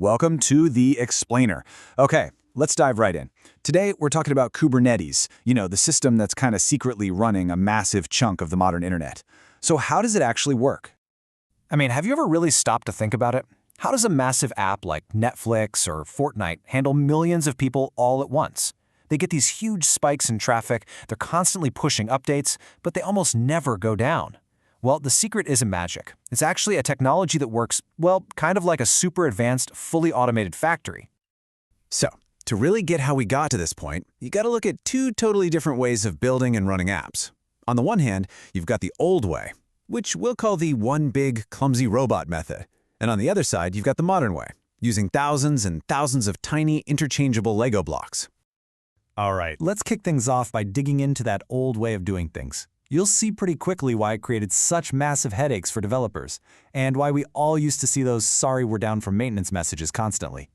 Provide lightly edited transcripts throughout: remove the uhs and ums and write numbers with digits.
Welcome to The Explainer. Okay, let's dive right in. Today, we're talking about Kubernetes, the system that's kind of secretly running a massive chunk of the modern internet. So how does it actually work? Have you ever really stopped to think about it? How does a massive app like Netflix or Fortnite handle millions of people all at once? They get these huge spikes in traffic, they're constantly pushing updates, but they almost never go down. Well, the secret isn't magic. It's actually a technology that works, kind of like a super advanced, fully automated factory. So, to really get how we got to this point, you got to look at two totally different ways of building and running apps. On the one hand, you've got the old way, which we'll call the one big, clumsy robot method. And on the other side, you've got the modern way, using thousands and thousands of tiny, interchangeable Lego blocks. All right, let's kick things off by digging into that old way of doing things. You'll see pretty quickly why it created such massive headaches for developers, and why we all used to see those "sorry, we're down for maintenance" messages constantly.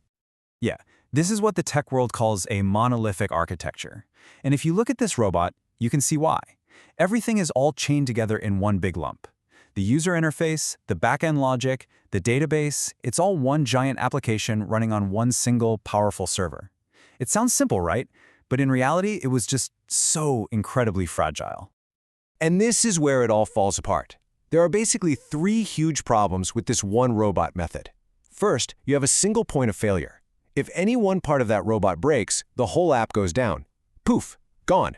Yeah, this is what the tech world calls a monolithic architecture. And if you look at this robot, you can see why. Everything is all chained together in one big lump. The user interface, the backend logic, the database, it's all one giant application running on one single, powerful server. It sounds simple, right? But in reality, it was just so incredibly fragile. And this is where it all falls apart. There are basically three huge problems with this one robot method. First, you have a single point of failure. If any one part of that robot breaks, the whole app goes down. Poof, gone.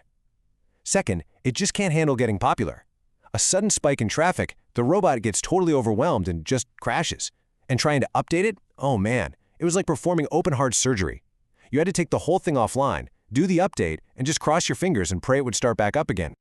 Second, it just can't handle getting popular. A sudden spike in traffic, the robot gets totally overwhelmed and just crashes. And trying to update it? Oh man, it was like performing open-heart surgery. You had to take the whole thing offline, do the update, and just cross your fingers and pray it would start back up again.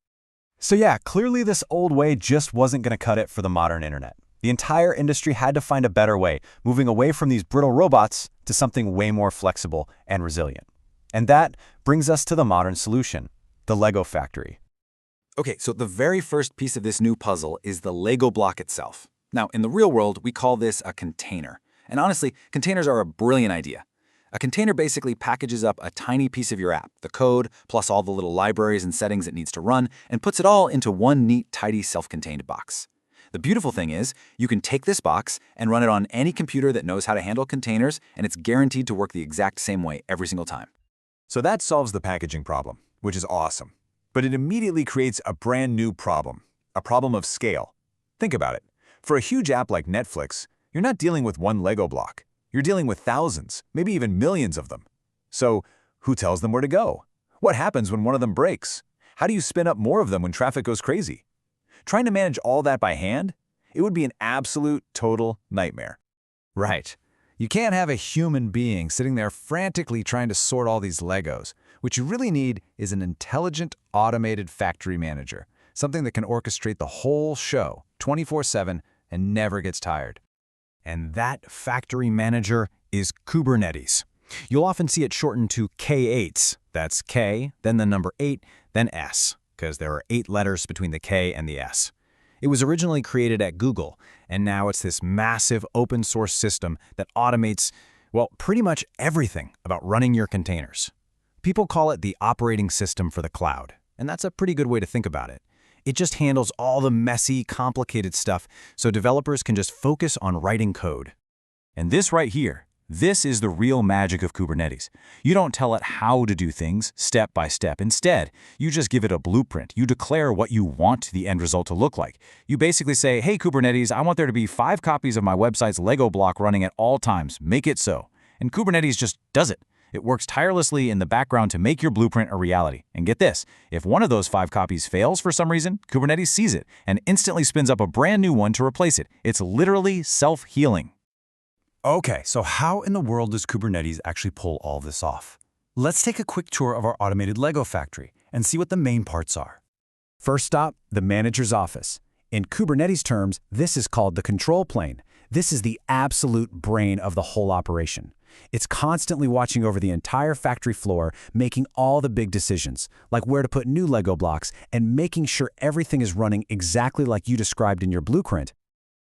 So yeah, clearly this old way just wasn't going to cut it for the modern internet. The entire industry had to find a better way, moving away from these brittle robots to something way more flexible and resilient. And that brings us to the modern solution, the Lego factory. Okay, so the very first piece of this new puzzle is the Lego block itself. Now, in the real world, we call this a container. And honestly, containers are a brilliant idea. A container basically packages up a tiny piece of your app, the code, plus all the little libraries and settings it needs to run, and puts it all into one neat, tidy, self-contained box. The beautiful thing is, you can take this box and run it on any computer that knows how to handle containers, and it's guaranteed to work the exact same way every single time. So that solves the packaging problem, which is awesome. But it immediately creates a brand new problem, a problem of scale. Think about it. For a huge app like Netflix, you're not dealing with one Lego block. You're dealing with thousands, maybe even millions of them. So, who tells them where to go? What happens when one of them breaks? How do you spin up more of them when traffic goes crazy? Trying to manage all that by hand? It would be an absolute, total nightmare. Right. You can't have a human being sitting there frantically trying to sort all these Legos. What you really need is an intelligent, automated factory manager, something that can orchestrate the whole show 24/7 and never gets tired. And that factory manager is Kubernetes. You'll often see it shortened to K8s. That's K, then the number 8, then S, because there are 8 letters between the K and the S. It was originally created at Google, and now it's this massive open source system that automates, pretty much everything about running your containers. People call it the operating system for the cloud, and that's a pretty good way to think about it. It just handles all the messy, complicated stuff so developers can just focus on writing code. And this right here, this is the real magic of Kubernetes. You don't tell it how to do things step by step. Instead, you just give it a blueprint. You declare what you want the end result to look like. You basically say, hey, Kubernetes, I want there to be 5 copies of my website's Lego block running at all times. Make it so. And Kubernetes just does it. It works tirelessly in the background to make your blueprint a reality. And get this, if one of those 5 copies fails for some reason, Kubernetes sees it and instantly spins up a brand new one to replace it. It's literally self-healing. Okay, so how in the world does Kubernetes actually pull all this off? Let's take a quick tour of our automated Lego factory and see what the main parts are. First stop, the manager's office. In Kubernetes terms, this is called the control plane. This is the absolute brain of the whole operation. It's constantly watching over the entire factory floor, making all the big decisions, like where to put new Lego blocks and making sure everything is running exactly like you described in your blueprint.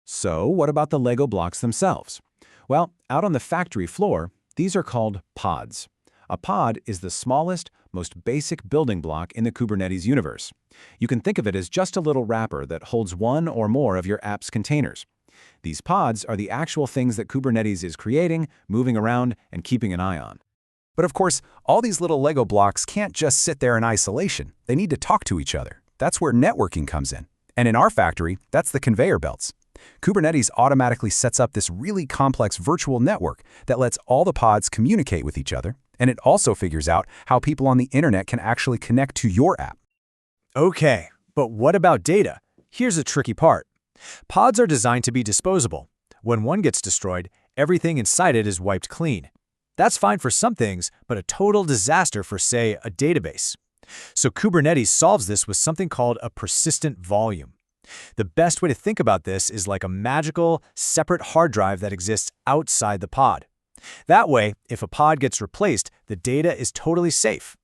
So what about the Lego blocks themselves? Well, out on the factory floor, these are called pods. A pod is the smallest, most basic building block in the Kubernetes universe. You can think of it as just a little wrapper that holds one or more of your app's containers. These pods are the actual things that Kubernetes is creating, moving around, and keeping an eye on. But of course, all these little Lego blocks can't just sit there in isolation. They need to talk to each other. That's where networking comes in. And in our factory, that's the conveyor belts. Kubernetes automatically sets up this really complex virtual network that lets all the pods communicate with each other, and it also figures out how people on the internet can actually connect to your app. Okay, but what about data? Here's a tricky part. Pods are designed to be disposable. When one gets destroyed, everything inside it is wiped clean. That's fine for some things, but a total disaster for, say, a database. So Kubernetes solves this with something called a persistent volume. The best way to think about this is like a magical, separate hard drive that exists outside the pod. That way, if a pod gets replaced, the data is totally safe.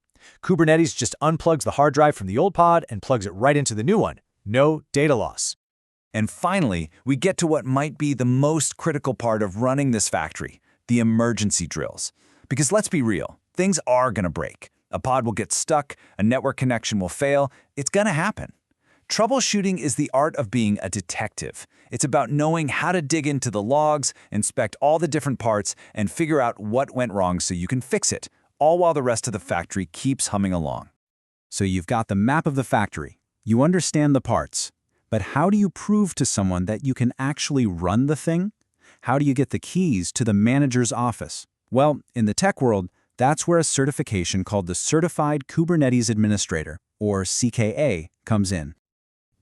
Kubernetes just unplugs the hard drive from the old pod and plugs it right into the new one. No data loss. And finally, we get to what might be the most critical part of running this factory, the emergency drills. Because let's be real, things are going to break. A pod will get stuck, a network connection will fail. It's going to happen. Troubleshooting is the art of being a detective. It's about knowing how to dig into the logs, inspect all the different parts, and figure out what went wrong so you can fix it, all while the rest of the factory keeps humming along. So you've got the map of the factory. You understand the parts. But how do you prove to someone that you can actually run the thing? How do you get the keys to the manager's office? Well, in the tech world, that's where a certification called the Certified Kubernetes Administrator, or CKA, comes in.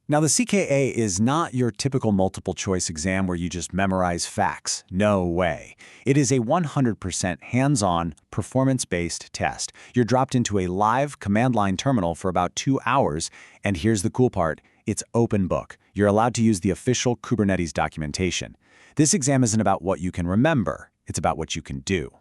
Now, the CKA is not your typical multiple-choice exam where you just memorize facts. No way. It is a 100% hands-on, performance-based test. You're dropped into a live command-line terminal for about 2 hours, and here's the cool part. It's open book. You're allowed to use the official Kubernetes documentation. This exam isn't about what you can remember. It's about what you can do.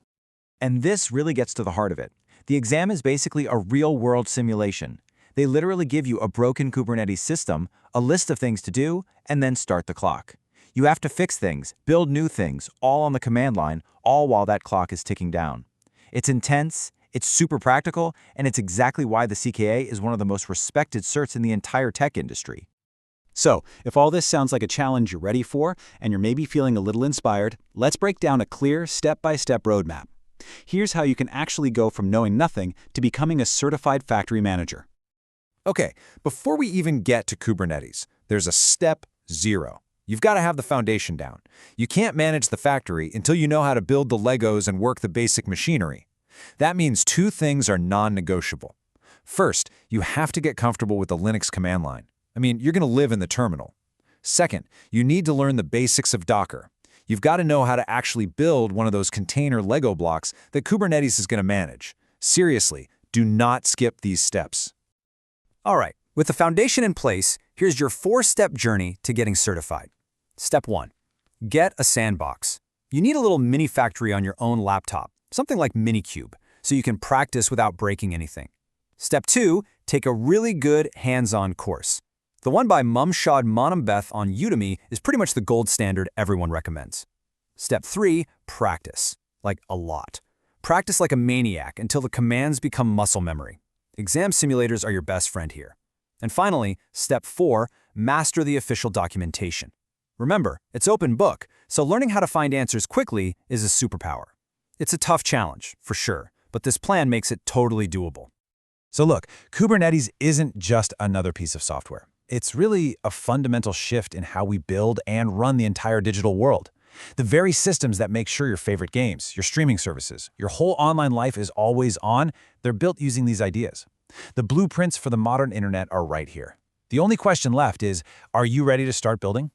And this really gets to the heart of it. The exam is basically a real-world simulation. They literally give you a broken Kubernetes system, a list of things to do, and then start the clock. You have to fix things, build new things, all on the command line, all while that clock is ticking down. It's intense, it's super practical, and it's exactly why the CKA is one of the most respected certs in the entire tech industry. So, if all this sounds like a challenge you're ready for, and you're maybe feeling a little inspired, let's break down a clear, step-by-step roadmap. Here's how you can actually go from knowing nothing to becoming a certified factory manager. Okay, before we even get to Kubernetes, there's a step 0. You've got to have the foundation down. You can't manage the factory until you know how to build the Legos and work the basic machinery. That means 2 things are non-negotiable. First, you have to get comfortable with the Linux command line. I mean, you're going to live in the terminal. Second, you need to learn the basics of Docker. You've got to know how to actually build one of those container Lego blocks that Kubernetes is going to manage. Seriously, do not skip these steps. All right, with the foundation in place, here's your 4-step journey to getting certified. Step 1. Get a sandbox. You need a little mini factory on your own laptop, something like Minikube, so you can practice without breaking anything. Step 2. Take a really good hands-on course. The one by Mumshad Monambeth on Udemy is pretty much the gold standard everyone recommends. Step 3. Practice. Like a lot. Practice like a maniac until the commands become muscle memory. Exam simulators are your best friend here. And finally, Step 4, master the official documentation. Remember, it's open book, so learning how to find answers quickly is a superpower. It's a tough challenge, for sure, but this plan makes it totally doable. So look, Kubernetes isn't just another piece of software. It's really a fundamental shift in how we build and run the entire digital world. The very systems that make sure your favorite games, your streaming services, your whole online life is always on, they're built using these ideas. The blueprints for the modern internet are right here. The only question left is, are you ready to start building?